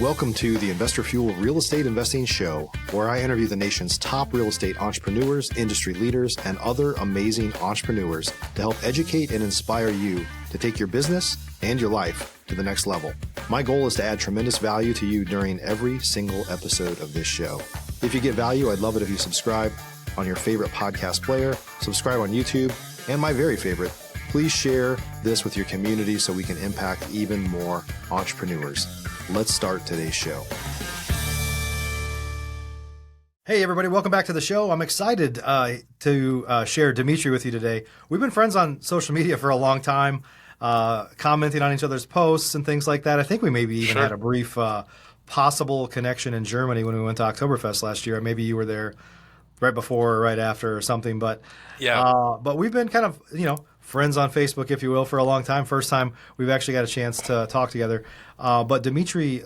Welcome to the Investor Fuel Real Estate Investing Show, where I interview the nation's top real estate entrepreneurs, industry leaders, and other amazing entrepreneurs to help educate and inspire you to take your business and your life to the next level. My goal is to add tremendous value to you during every single episode of this show. If you get value, I'd love it if you subscribe on your favorite podcast player, subscribe on YouTube, and my very favorite, please share this with your community so we can impact even more entrepreneurs. Let's start today's show. Hey, everybody. Welcome back to the show. I'm excited to share Dimitri with you today. We've been friends on social media for a long time, commenting on each other's posts and things like that. I think we maybe even had a brief possible connection in Germany when we went to Oktoberfest last year. Maybe you were there right before or right after or something. But but we've been kind of, friends on Facebook, if you will, for a long time. First time we've actually got a chance to talk together. But Dimitri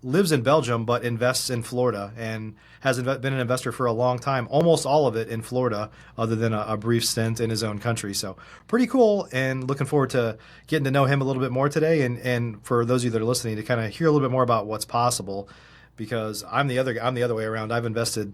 lives in Belgium but invests in Florida and has been an investor for a long time, almost all of it in Florida, other than a brief stint in his own country. So pretty cool, and looking forward to getting to know him a little bit more today. And for those of you that are listening, to kind of hear a little bit more about what's possible, because I'm the other way around. I've invested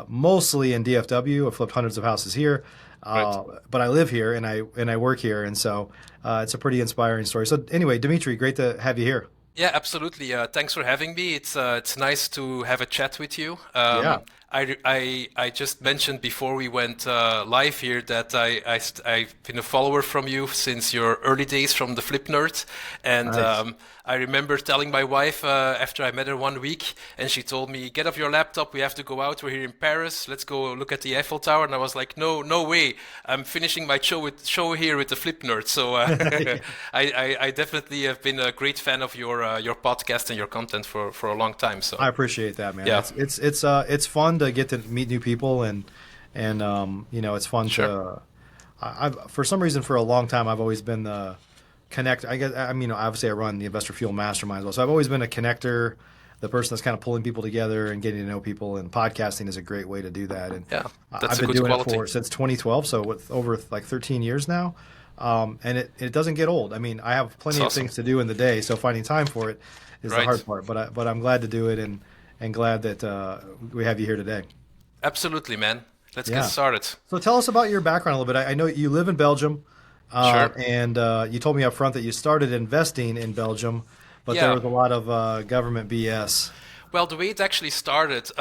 mostly in DFW. I've flipped hundreds of houses here. But I live here and I work here, and so it's a pretty inspiring story. So anyway, Dimitri, great to have you here. Yeah, absolutely. Thanks for having me. It's nice to have a chat with you. I just mentioned before we went live here that I've been a follower from you since your early days from the Flip Nerd, and nice. I remember telling my wife after I met her 1 week, and she told me, "Get off your laptop. We have to go out. We're here in Paris. Let's go look at the Eiffel Tower." And I was like, "No way! I'm finishing my show here with the Flip Nerd." So I definitely have been a great fan of your podcast and your content for a long time. So I appreciate that, man. Yeah. It's fun to get to meet new people, and it's fun to. I've for some reason for a long time I've always been the connect. Obviously I run the Investor Fuel Mastermind as well, so I've always been a connector, the person that's kind of pulling people together and getting to know people. And podcasting is a great way to do that. And that's I've been doing it since 2012, so with over like 13 years now. And it doesn't get old. I mean, I have plenty of things to do in the day, so finding time for it is the hard part. But I'm glad to do it, and glad that we have you here today. Absolutely, man. Let's get started. So tell us about your background a little bit. I know you live in Belgium, and you told me up front that you started investing in Belgium, but there was a lot of government BS. Well, the way it actually started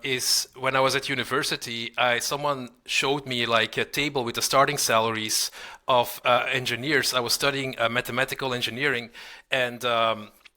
is when I was at university, someone showed me like a table with the starting salaries of engineers. I was studying mathematical engineering, and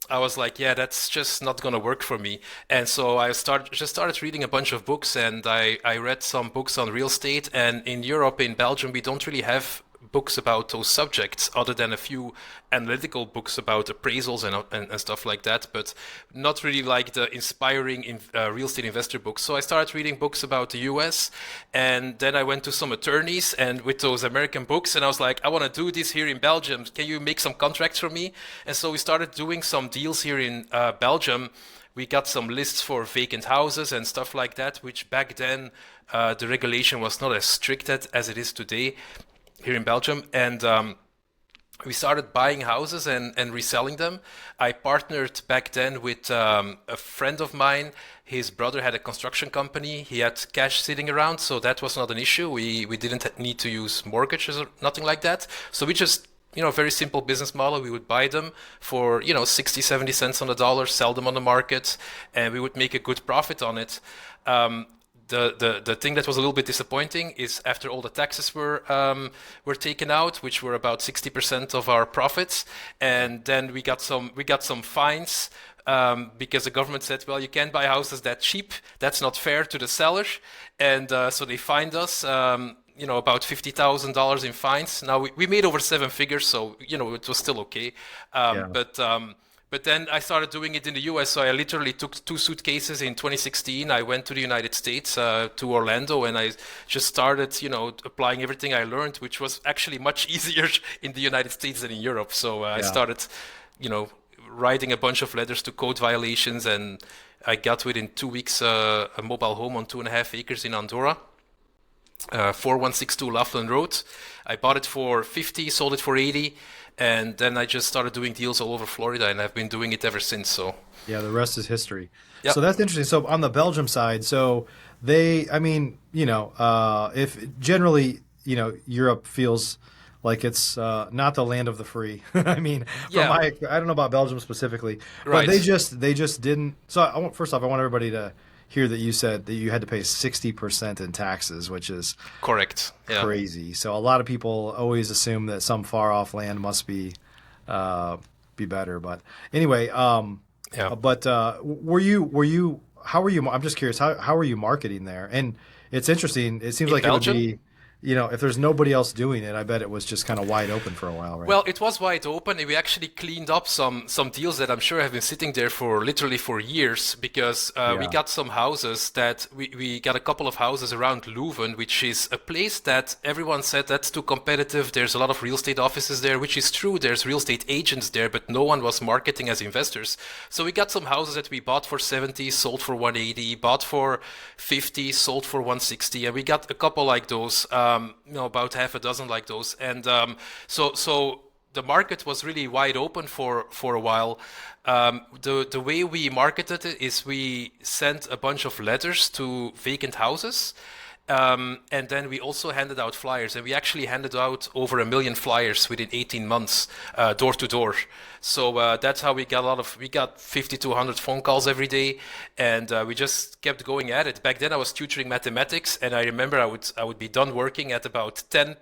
I was like, yeah, that's just not going to work for me. And so I started reading a bunch of books, and I read some books on real estate. And in Europe, in Belgium, we don't really have books about those subjects other than a few analytical books about appraisals and stuff like that, but not really like the inspiring real estate investor books. So I started reading books about the US, and then I went to some attorneys and with those American books, and I was like, I want to do this here in Belgium. Can you make some contracts for me? And so we started doing some deals here in Belgium. We got some lists for vacant houses and stuff like that, which back then the regulation was not as strict as it is today here in Belgium, and we started buying houses and reselling them. I partnered back then with a friend of mine. His brother had a construction company. He had cash sitting around, so that was not an issue. We didn't need to use mortgages or nothing like that. So we just, very simple business model. We would buy them for, 60, 70 cents on the dollar, sell them on the market, and we would make a good profit on it. The thing that was a little bit disappointing is after all the taxes were taken out, which were about 60% of our profits, and then we got some fines because the government said, well, you can't buy houses that cheap. That's not fair to the seller, and so they fined us. About $50,000 in fines. Now we made over 7 figures, so it was still okay. But then I started doing it in the US, so I literally took 2 suitcases in 2016. I went to the United States, to Orlando, and I just started, applying everything I learned, which was actually much easier in the United States than in Europe. So I started, writing a bunch of letters to code violations, and I got within 2 weeks a mobile home on 2.5 acres in Andorra. 4162 Laughlin Road. I bought it for 50, sold it for 80, And then I just started doing deals all over Florida, and I've been doing it ever since. So, Yeah, the rest is history. yeah, So that's interesting. So on the Belgium side, so they, I mean, if generally, Europe feels like it's not the land of the free. I mean, yeah, I don't know about Belgium specifically, but right, they just didn't. So first off, I want everybody to hear that you said that you had to pay 60% in taxes, which is correct, yeah. crazy. So a lot of people always assume that some far off land must be better. But anyway, Yeah. but how were you? I'm just curious. How were you marketing there? And it's interesting. It seems In like it would Belgium? be, if there's nobody else doing it, I bet it was just kind of wide open for a while, right? Well, it was wide open, and we actually cleaned up some deals that I'm sure have been sitting there for literally for years because we Yeah. got some houses that we got a couple of houses around Leuven, which is a place that everyone said that's too competitive. There's a lot of real estate offices there, which is true. There's real estate agents there, but no one was marketing as investors. So we got some houses that we bought for 70, sold for 180, bought for 50, sold for 160, and we got a couple like those. About half a dozen like those, and so the market was really wide open for a while. The way we marketed it is we sent a bunch of letters to vacant houses. And then we also handed out flyers, and we actually handed out over 1 million flyers within 18 months, door to door. So that's how we got 50 to 100 phone calls every day, and we just kept going at it. Back then, I was tutoring mathematics, and I remember I would be done working at about 10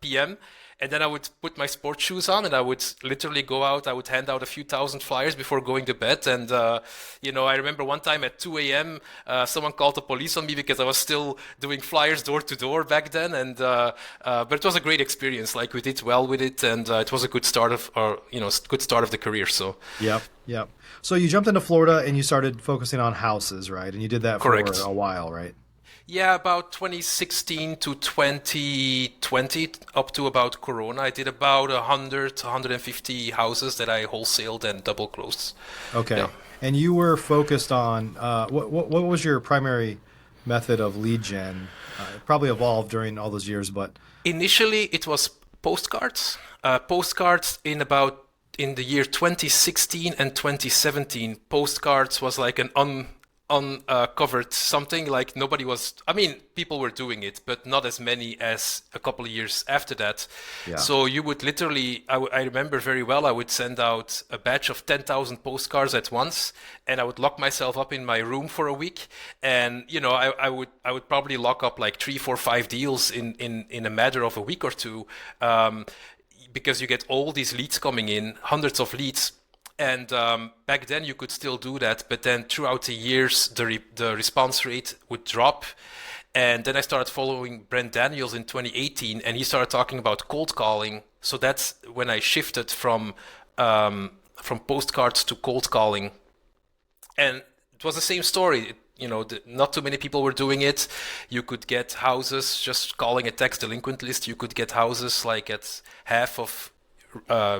p.m. And then I would put my sports shoes on and I would literally go out. I would hand out a few thousand flyers before going to bed. And, I remember one time at 2 a.m., someone called the police on me because I was still doing flyers door to door back then. And, but it was a great experience. Like we did well with it. And it was a good start good start of the career. So, Yep. Yep. So you jumped into Florida and you started focusing on houses, right? And you did that for correct. a while, right? Yeah, about 2016 to 2020, up to about Corona, I did about 150 houses that I wholesaled and double closed. Okay. Yeah. And you were focused on what was your primary method of lead gen? It probably evolved during all those years, but Initially, it was postcards. Postcards in the year 2016 and 2017. Postcards was like an uncovered something like nobody was. I mean, people were doing it, but not as many as a couple of years after that. yeah. So you would literally, I remember very well, I would send out a batch of 10,000 postcards at once, and I would lock myself up in my room for a week. And I would probably lock up like 3, 4, 5 deals in a matter of a week or two, because you get all these leads coming in, hundreds of leads. And back then you could still do that, but then throughout the years the response rate would drop. And then I started following Brent Daniels in 2018, and he started talking about cold calling. So that's when I shifted from postcards to cold calling. And it was the same story. Not too many people were doing it. You could get houses just calling a tax delinquent list. You could get houses like at half of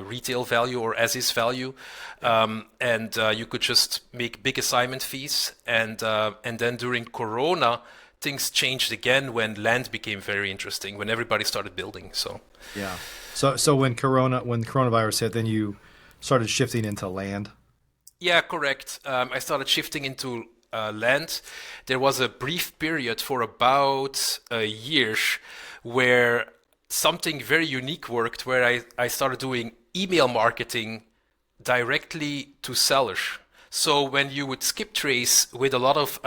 retail value or as is value, and you could just make big assignment fees. And then during Corona, things changed again when land became very interesting, when everybody started building. So Yeah. So when coronavirus hit, then you started shifting into land. yeah, correct. I started shifting into land. There was a brief period for about a year where something very unique worked, where I started doing email marketing directly to sellers. So when you would skip trace with a lot of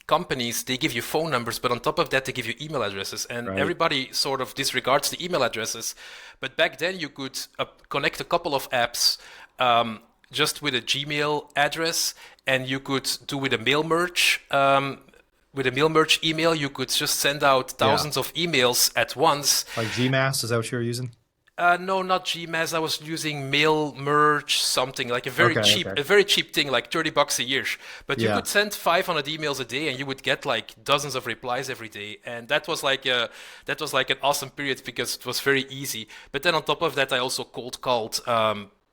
companies, they give you phone numbers, but on top of that, they give you email addresses. And Right. everybody sort of disregards the email addresses. But back then, you could connect a couple of apps just with a Gmail address, and you could do with a mail merge. With a mail merge email, you could just send out thousands of emails at once. Like GMass, is that what you were using? No, not Gmail. I was using mail merge something like a very Okay. cheap thing, like $30 a year. But you Yeah. could send 500 emails a day, and you would get like dozens of replies every day. And that was like an awesome period because it was very easy. But then on top of that, I also cold called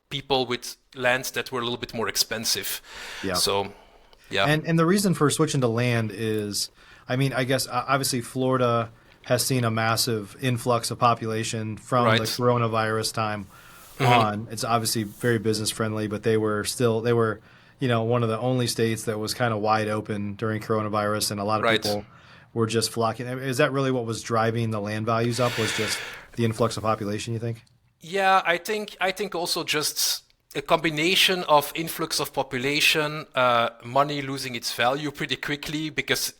people with lands that were a little bit more expensive. Yeah. So, yeah. And the reason for switching to land is, I mean, I guess obviously Florida has seen a massive influx of population from Right. the coronavirus time. on. It's obviously very business friendly, but they were, one of the only states that was kind of wide open during coronavirus, and a lot of Right. people were just flocking. Is that really what was driving the land values up? Was just the influx of population, you think? Yeah, I think also just a combination of influx of population, money losing its value pretty quickly because,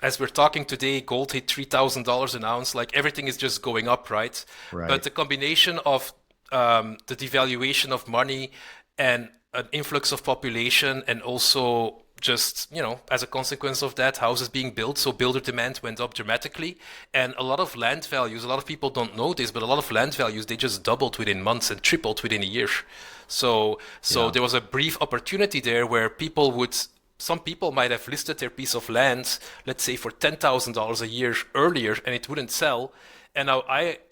as we're talking today, gold hit $3,000 an ounce. Like everything is just going up, right? But Right. the combination of the devaluation of money and an influx of population, and also just, as a consequence of that, houses being built, so builder demand went up dramatically. And a lot of land values, a lot of people don't know this, but a lot of land values, they just doubled within months and tripled within a year. So Yeah. there was a brief opportunity there where some people might have listed their piece of land, let's say for $10,000 a year earlier, and it wouldn't sell. And now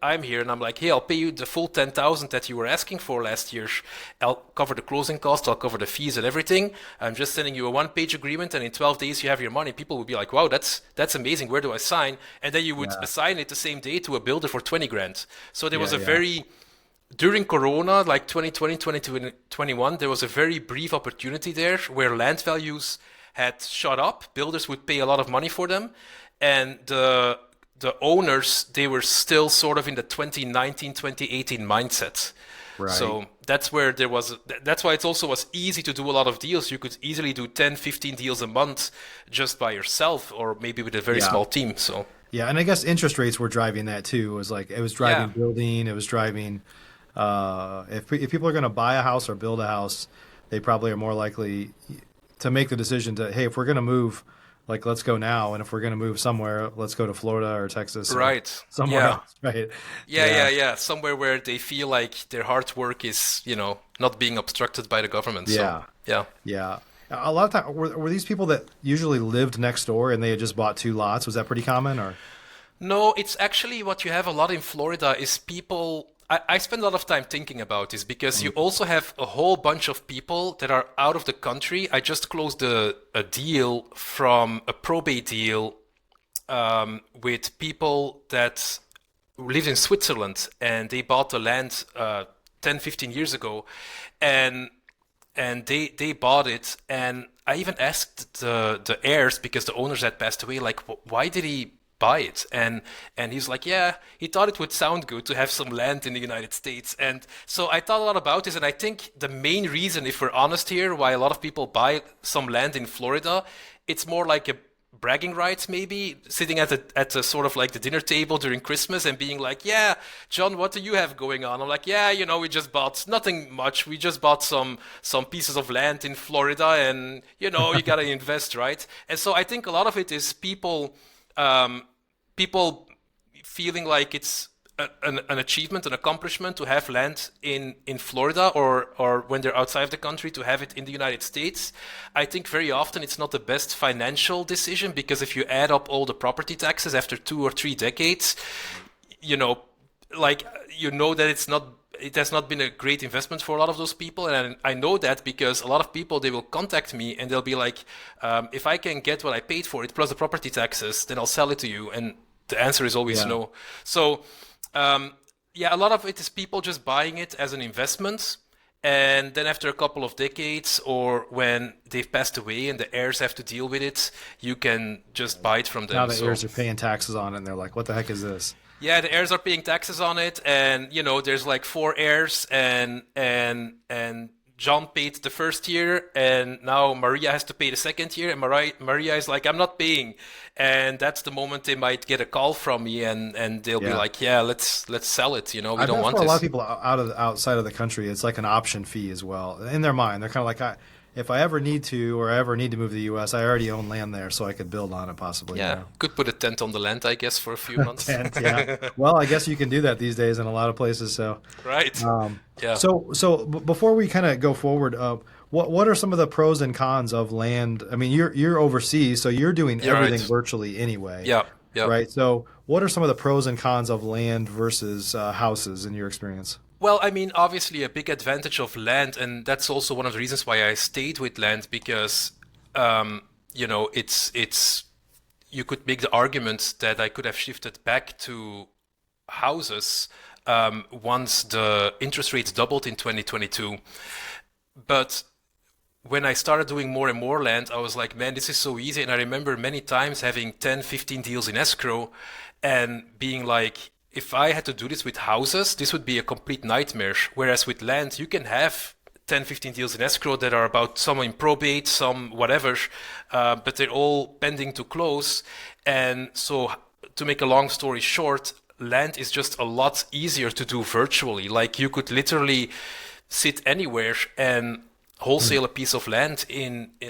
I'm here and I'm like, hey, I'll pay you the full 10,000 that you were asking for last year. I'll cover the closing costs, I'll cover the fees and everything. I'm just sending you a one-page agreement, and in 12 days you have your money. People would be like, wow, that's amazing. Where do I sign? And then you would Yeah. assign it the same day to a builder for 20 grand. So there was Yeah. a Yeah. very during Corona, like 2020, 2021, there was a very brief opportunity there where land values had shot up. Builders would pay a lot of money for them, and the owners, they were still sort of in the 2019, 2018 mindset. Right. So that's where there was. That's why it also was easy to do a lot of deals. You could easily do 10, 15 deals a month just by yourself, or maybe with a very Yeah. small team. So Yeah, and I guess interest rates were driving that too. It was like it was driving yeah, building. It was driving. If people are going to buy a house or build a house, they probably are more likely to make the decision to, hey, if we're going to move, like let's go now, and if we're going to move somewhere, let's go to Florida or Texas or right. somewhere Yeah. else, right? Yeah, Yeah, yeah, yeah. Somewhere where they feel like their hard work is, not being obstructed by the government. So, yeah, yeah. yeah. A lot of time were these people that usually lived next door and they had just bought two lots? Was that pretty common, or? No, it's actually what you have a lot in Florida is people. I spend a lot of time thinking about this because you also have a whole bunch of people that are out of the country. I just closed a deal from a probate deal with people that lived in Switzerland, and they bought the land 10, 15 years ago, and they bought it. And I even asked the heirs, because the owners had passed away, like, why did he buy it? And he's like, yeah, he thought it would sound good to have some land in the United States. And so I thought a lot about this, and I think the main reason, if we're honest here, why a lot of people buy some land in Florida, it's more like a bragging rights, maybe sitting at the sort of like the dinner table during Christmas and being like, yeah, John, what do you have going on? I'm like, yeah, we just bought nothing much. We just bought some pieces of land in Florida, and you gotta invest, right? And so I think a lot of it is people feeling like it's an achievement, an accomplishment to have land in Florida, or when they're outside of the country to have it in the United States. I think very often it's not the best financial decision, because if you add up all the property taxes after 2 or 3 decades, you know, that it has not been a great investment for a lot of those people. And I know that because a lot of people, they will contact me and they'll be like, if I can get what I paid for it plus the property taxes, then I'll sell it to you. And the answer is always Yeah. no. So, yeah, a lot of it is people just buying it as an investment. And then after a couple of decades, or when they've passed away and the heirs have to deal with it, you can just buy it from Now them. the So heirs are paying taxes on it, and they're like, "What the heck is this?" yeah, the heirs are paying taxes on it, and there's like four heirs, and John paid the first year, and now Maria has to pay the second year, and Maria is like, I'm not paying, and that's the moment they might get a call from me, and they'll be Yeah. like, yeah, let's sell it, we I don't bet want for a lot of this. people outside of the country, it's like an option fee as well. In their mind, they're kind of like, if I ever need to, or I ever need to move to the U.S., I already own land there, so I could build on it possibly. Yeah, could put a tent on the land, I guess, for a few months. And yeah, well, I guess you can do that these days in a lot of places. So, Right. Yeah. before we kind of go forward, what are some of the pros and cons of land? I mean, you're overseas, so you're doing You're everything right. virtually anyway, Yeah. Yeah. right? So, what are some of the pros and cons of land versus houses in your experience? Well, I mean, obviously, a big advantage of land, and that's also one of the reasons why I stayed with land, because, it's you could make the argument that I could have shifted back to houses, once the interest rates doubled in 2022. But when I started doing more and more land, I was like, man, this is so easy. And I remember many times having 10, 15 deals in escrow and being like, if I had to do this with houses, this would be a complete nightmare. Whereas with land, you can have 10, 15 deals in escrow that are about some in probate, some whatever, but they're all pending to close. And so to make a long story short, land is just a lot easier to do virtually. Like you could literally sit anywhere and wholesale a piece of land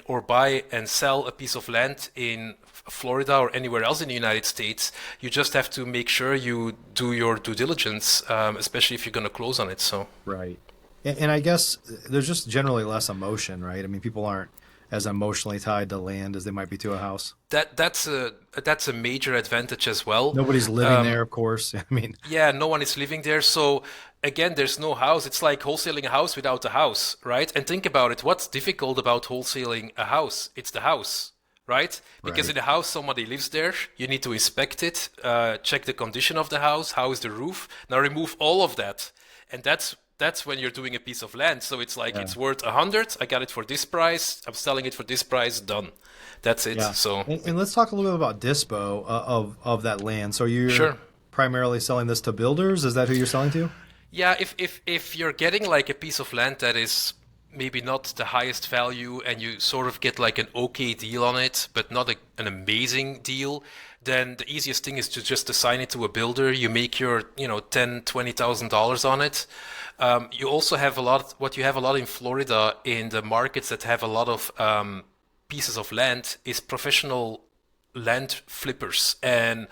or buy and sell a piece of land in Florida or anywhere else in the United States. You just have to make sure you do your due diligence, especially if you're going to close on it. So Right. And I guess there's just generally less emotion, right? I mean, people aren't as emotionally tied to land as they might be to a house. that's a major advantage as well. Nobody's living there, of course. I mean, Yeah, no one is living there. So again, there's no house. It's like wholesaling a house without a house, right? And think about it. What's difficult about wholesaling a house? It's the house, right? Because Right. in the house, somebody lives there. You need to inspect it, check the condition of the house. How is the roof? Now remove all of that. And that's when you're doing a piece of land. So it's like, Yeah. it's worth 100. I got it for this price. I'm selling it for this price. Done. That's it. Yeah. So And let's talk a little bit about dispo of that land. So you're sure. primarily selling this to builders. Is that who you're selling to? Yeah, if you're getting like a piece of land that is maybe not the highest value and you sort of get like an okay deal on it, but not an amazing deal, then the easiest thing is to just assign it to a builder. You make your, $10,000, $20,000 on it. You also have what you have a lot in Florida in the markets that have a lot of pieces of land is professional land flippers, and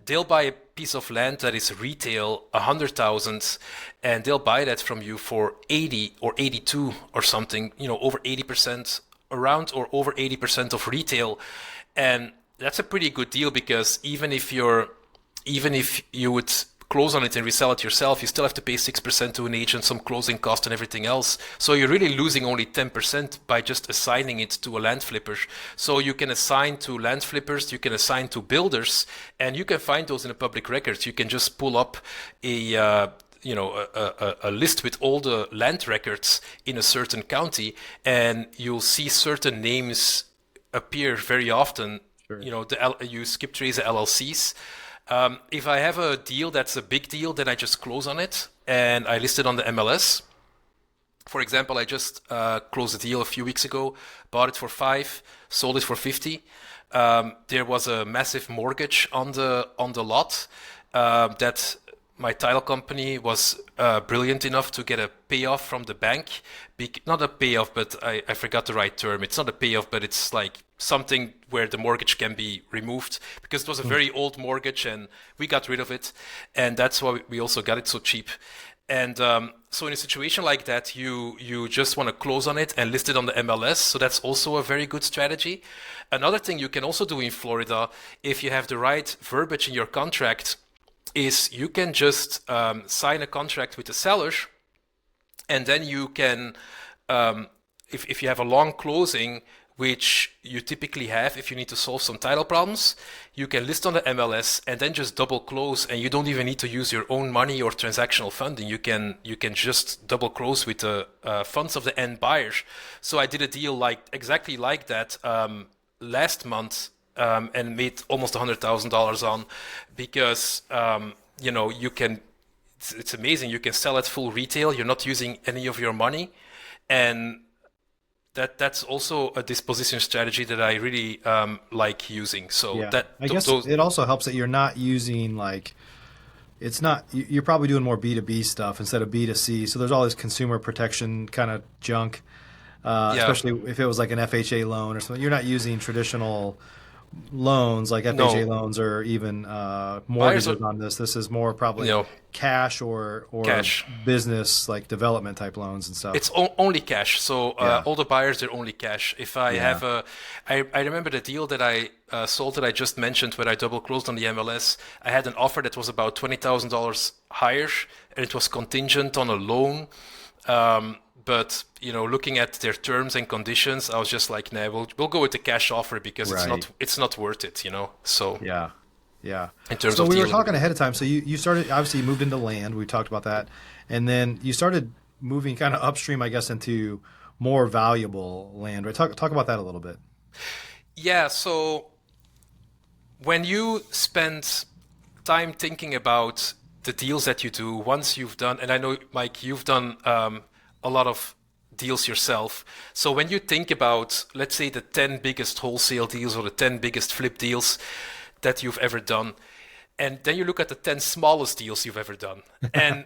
they'll buy a piece of land that is retail 100,000, and they'll buy that from you for 80 or 82 or something, over 80%, around or over 80% of retail. And that's a pretty good deal, because even if you would close on it and resell it yourself, you still have to pay 6% to an agent, some closing cost and everything else. So you're really losing only 10% by just assigning it to a land flipper. So you can assign to land flippers, you can assign to builders, and you can find those in the public records. You can just pull up a list with all the land records in a certain county, and you'll see certain names appear very often. Sure. You skip trace the LLCs. If I have a deal that's a big deal, then I just close on it and I list it on the MLS. For example, I just closed a deal a few weeks ago, bought it for 5, sold it for 50. There was a massive mortgage on the lot that my title company was brilliant enough to get a payoff from the bank. Not a payoff, but I forgot the right term. It's not a payoff, but it's like something where the mortgage can be removed, because it was a very old mortgage and we got rid of it. And that's why we also got it so cheap. And so in a situation like that, you just want to close on it and list it on the MLS. So that's also a very good strategy. Another thing you can also do in Florida, if you have the right verbiage in your contract, is you can just sign a contract with the seller, and then you can, if you have a long closing, which you typically have if you need to solve some title problems, you can list on the MLS and then just double close, and you don't even need to use your own money or transactional funding. You can just double close with the funds of the end buyer. So I did a deal exactly like that last month. And made almost $100,000 on, because you can. It's amazing. You can sell at full retail. You're not using any of your money, and that's also a disposition strategy that I really like using. So Yeah. I guess it also helps that you're not using it's not, you're probably doing more B2B stuff instead of B2C. So there's all this consumer protection kind of junk, especially if it was like an FHA loan or something. You're not using traditional loans like FHA loans or even mortgages on this. This is more probably cash or cash business, like development type loans and stuff. It's only cash. So all the buyers, they're only cash. If I have I remember the deal that I sold that I just mentioned, where I double closed on the MLS. I had an offer that was about $20,000 higher, and it was contingent on a loan. But looking at their terms and conditions, I was just like, nah, we'll go with the cash offer, because it's not worth it, So Yeah. Yeah. in terms So of we were dealing with talking it. ahead of time. So you started, obviously you moved into land. We talked about that. And then you started moving kind of upstream, I guess, into more valuable land, right? Talk about that a little bit. Yeah, so when you spend time thinking about the deals that you do, once you've done, and I know, Mike, you've done a lot of deals yourself. So when you think about, let's say, the 10 biggest wholesale deals or the 10 biggest flip deals that you've ever done, and then you look at the 10 smallest deals you've ever done, and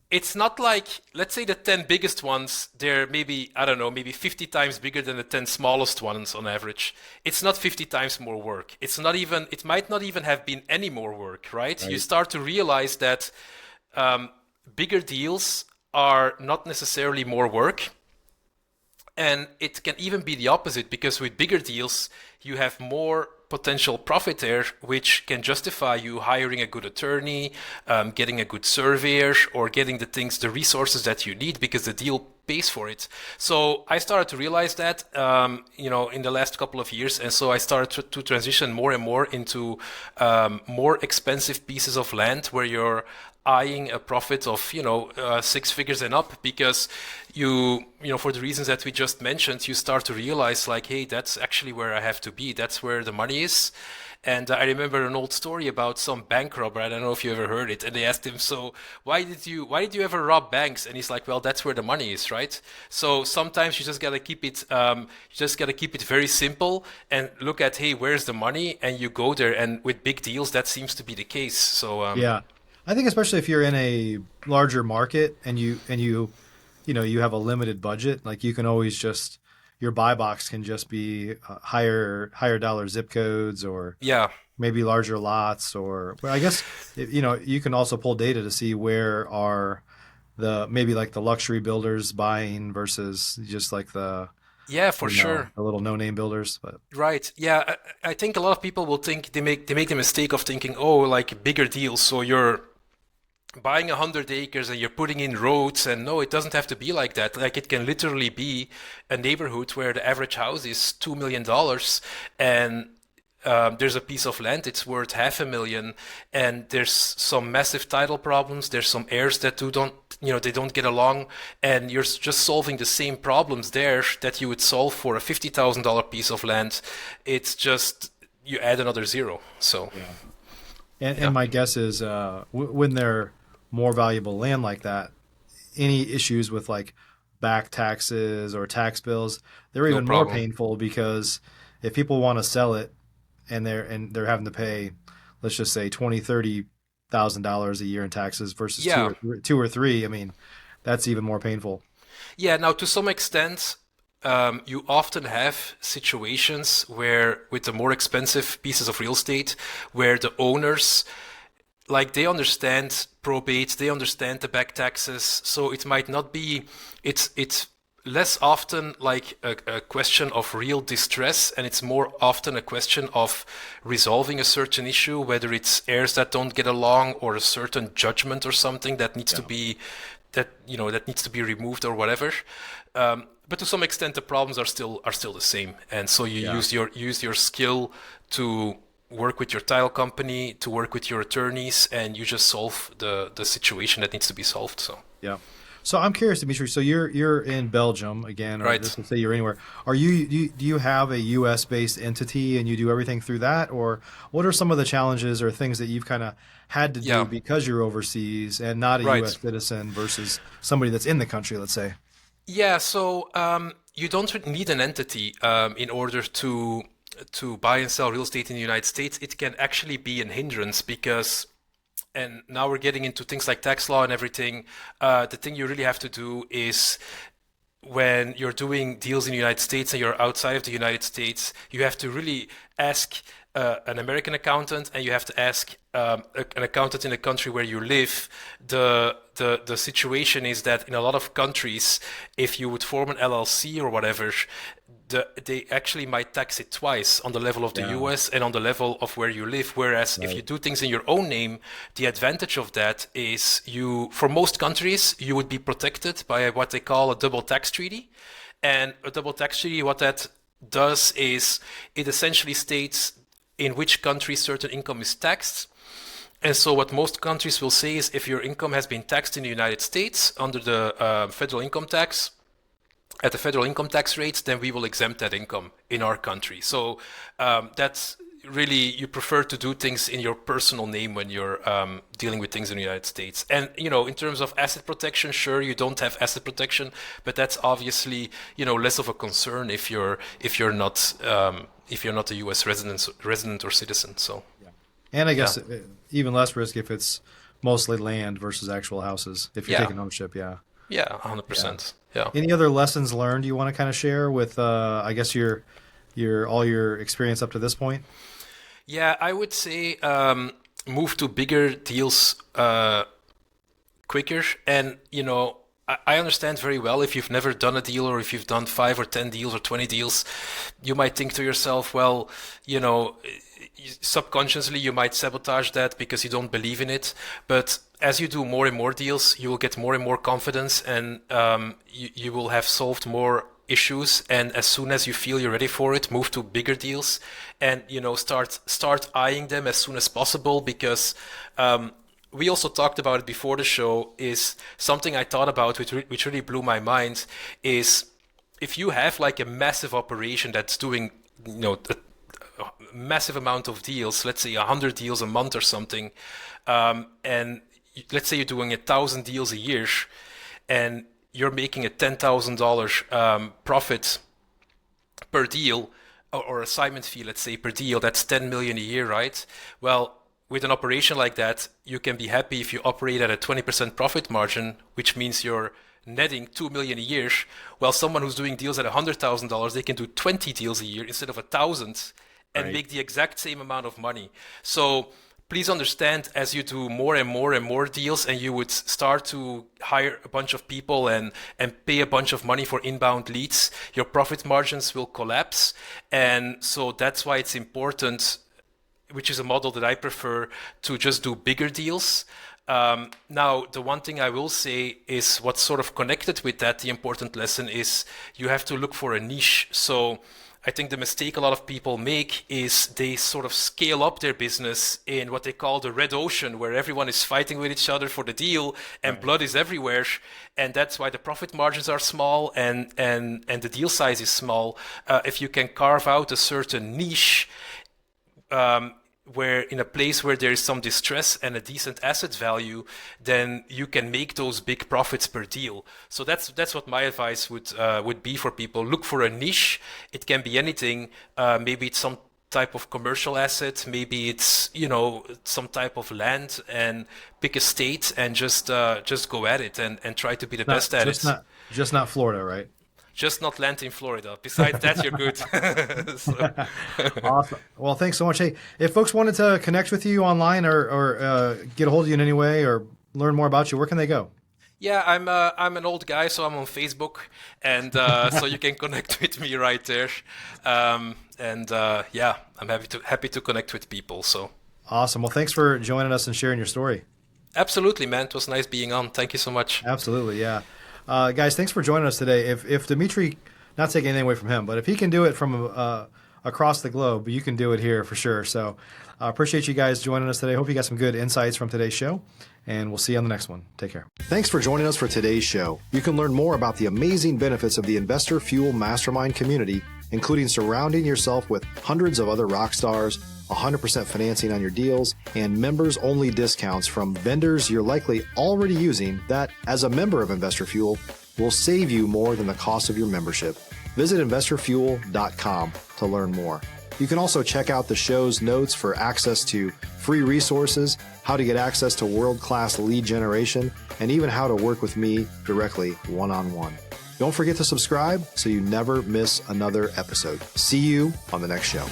it's not like, let's say the 10 biggest ones, they're maybe, I don't know, maybe 50 times bigger than the 10 smallest ones on average. It's not 50 times more work. It's not even, it might not even have been any more work, right? You Right. start to realize that um, bigger deals are not necessarily more work. And it can even be the opposite because with bigger deals, you have more potential profit there, which can justify you hiring a good attorney, getting a good surveyor, or getting the things, the resources that you need because the deal pays for it. So I started to realize that, in the last couple of years, and so I started to transition more and more into more expensive pieces of land where you're eyeing a profit of 6 figures and up because for the reasons that we just mentioned, you start to realize like, hey, that's actually where I have to be, that's where the money is. And I remember an old story about some bank robber. I don't know if you ever heard it. And they asked him, "So why did you ever rob banks?" And he's like, "Well, that's where the money is, right?" So sometimes you just gotta keep it, very simple and look at, hey, where's the money, and you go there. And with big deals, that seems to be the case. So Yeah. I think especially if you're in a larger market and you have a limited budget, like you can always just your buy box can just be higher dollar zip codes or yeah, maybe larger lots or well, I guess you can also pull data to see where are the maybe like the luxury builders buying versus just like yeah, for sure. the little no-name builders. But Right. Yeah, I think a lot of people will think they make the mistake of thinking, oh, like bigger deals. So you're buying 100 acres and you're putting in roads, and no, it doesn't have to be like that. Like it can literally be a neighborhood where the average house is $2 million, and there's a piece of land it's worth 500,000, and there's some massive title problems. There's some heirs that they don't get along, and you're just solving the same problems there that you would solve for a $50,000 piece of land. It's just you add another zero. So yeah. And yeah, my guess is when they're more valuable land like that, any issues with like back taxes or tax bills, they're no even more problem. painful because if people want to sell it and they're having to pay, let's just say 20, $30,000 a year in taxes versus Yeah. two or three, I mean, that's even more painful. Yeah, now to some extent, you often have situations where, with the more expensive pieces of real estate, where the owners, like, they understand probate, they understand the back taxes, so it might not be, it's less often like a question of real distress, and it's more often a question of resolving a certain issue, whether it's heirs that don't get along or a certain judgment or something that needs to Yeah. be that needs to be removed or whatever. But to some extent, the problems are still the same, and so you Yeah. use your skill to work with your title company, to work with your attorneys, and you just solve the situation that needs to be solved. So Yeah. So I'm curious, Dimitri. So you're in Belgium again, or right. just to say you're anywhere. Do you have a U.S. based entity and you do everything through that, or what are some of the challenges or things that you've kind of had to do Yeah, because you're overseas and not a right. U.S. citizen versus somebody that's in the country, let's say? Yeah, so you don't need an entity in order to buy and sell real estate in the United States. It can actually be an hindrance because, and now we're getting into things like tax law and everything. The thing you really have to do is, when you're doing deals in the United States and you're outside of the United States, you have to really ask an American accountant, and you have to ask an accountant in the country where you live. The situation is that in a lot of countries, if you would form an LLC or whatever, they actually might tax it twice on the level of the Yeah. US and on the level of where you live. Whereas if you Right. do things in your own name, the advantage of that is for most countries, you would be protected by what they call a double tax treaty. And a double tax treaty, what that does is it essentially states in which country certain income is taxed. And so what most countries will say is if your income has been taxed in the United States under the federal income tax, at the federal income tax rates, then we will exempt that income in our country. So that's really, you prefer to do things in your personal name when you're dealing with things in the United States. And, in terms of asset protection, sure, you don't have asset protection, but that's obviously, less of a concern if you're not a U.S. resident or citizen. So. And I guess even less risk if it's mostly land versus actual houses, if you're taking ownership, Yeah, 100%. Yeah. Any other lessons learned you want to kind of share with, I guess, your all your experience up to this point? Yeah, I would say move to bigger deals quicker. And, I understand very well if you've never done a deal or if you've done 5 or 10 deals or 20 deals, you might think to yourself, well, subconsciously you might sabotage that because you don't believe in it. But as you do more and more deals, you will get more and more confidence, and you will have solved more issues. And as soon as you feel you're ready for it, move to bigger deals, and start eyeing them as soon as possible, because we also talked about it before the show, is something I thought about which really blew my mind, is if you have like a massive operation that's doing a massive amount of deals, let's say 100 deals a month or something, and let's say you're doing 1,000 deals a year, and you're making a $10,000 profit per deal, or assignment fee, let's say, per deal. That's 10 million a year, right? Well, with an operation like that, you can be happy if you operate at a 20% profit margin, which means you're netting 2 million a year. While someone who's doing deals at $100,000, they can do 20 deals a year instead of 1,000 and make the exact same amount of money. So please understand, as you do more and more and more deals, and you would start to hire a bunch of people and pay a bunch of money for inbound leads, your profit margins will collapse. And so that's why it's important, which is a model that I prefer, to just do bigger deals. Now, the one thing I will say is what's sort of connected with that, the important lesson, is you have to look for a niche. So I think the mistake a lot of people make is they sort of scale up their business in what they call the red ocean, where everyone is fighting with each other for the deal and blood is everywhere. And that's why the profit margins are small and the deal size is small. If you can carve out a certain niche, where in a place where there is some distress and a decent asset value, then you can make those big profits per deal. So that's what my advice would be for people. Look for a niche. It can be anything. Maybe it's some type of commercial asset. Maybe it's some type of land, and pick a state and just go at it and try to be the best at it. Just not Florida, right? Just not land in Florida. Besides that, you're good. Awesome. Well, thanks so much. Hey, if folks wanted to connect with you online or get a hold of you in any way or learn more about you, where can they go? Yeah, I'm an old guy, so I'm on Facebook, and so you can connect with me right there. I'm happy to connect with people. So awesome. Well, thanks for joining us and sharing your story. Absolutely, man. It was nice being on. Thank you so much. Absolutely, yeah. Guys, thanks for joining us today. If Dimitri, not taking anything away from him, but if he can do it from across the globe, you can do it here for sure. So I appreciate you guys joining us today. Hope you got some good insights from today's show, and we'll see you on the next one. Take care. Thanks for joining us for today's show. You can learn more about the amazing benefits of the Investor Fuel Mastermind community, including surrounding yourself with hundreds of other rock stars, 100% financing on your deals, and members-only discounts from vendors you're likely already using that, as a member of Investor Fuel, will save you more than the cost of your membership. Visit investorfuel.com to learn more. You can also check out the show's notes for access to free resources, how to get access to world-class lead generation, and even how to work with me directly one-on-one. Don't forget to subscribe so you never miss another episode. See you on the next show.